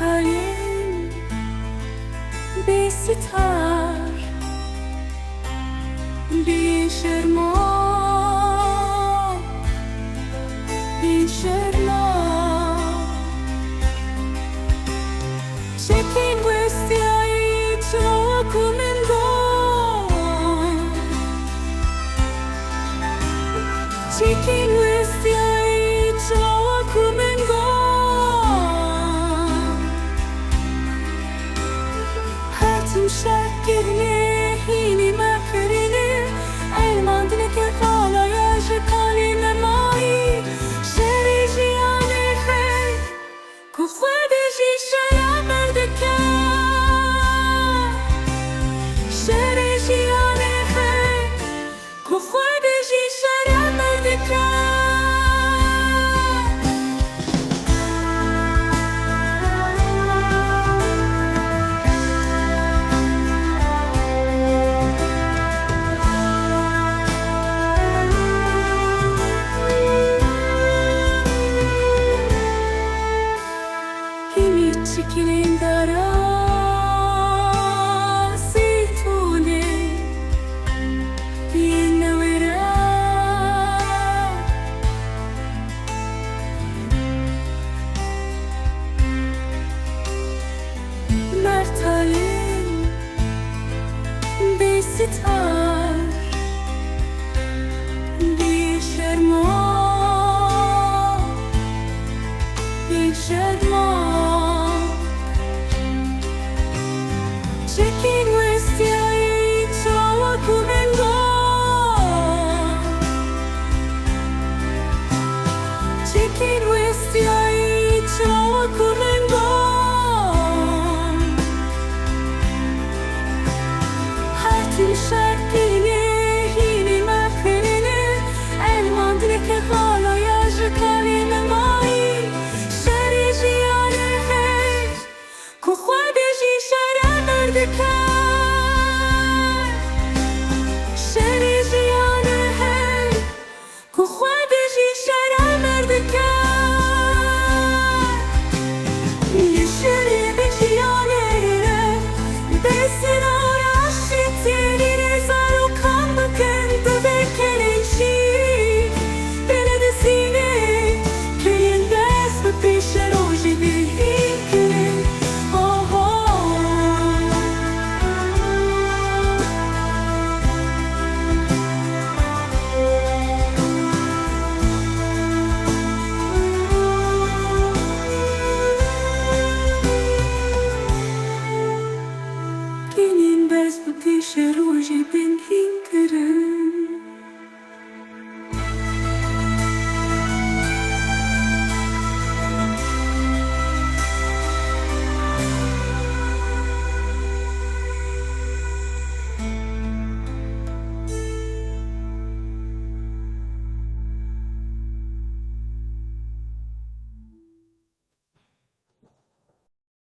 مرتين بستار بشرما Checking questi ai documento Checking questi ai documento Hatun şakirli hini makrini Elmandine kefala yaşı kalime mai Şerici alehe Kufede şişaya merdeke Şerici alehe Kufede şişaya merdeke Çekilin dara zeytune yine vera Mertalin bir sitar bir şerma bir şerma Checking questi ai documento Checking questi ai documento Hatun şarkını hini makrini Elmandine kefa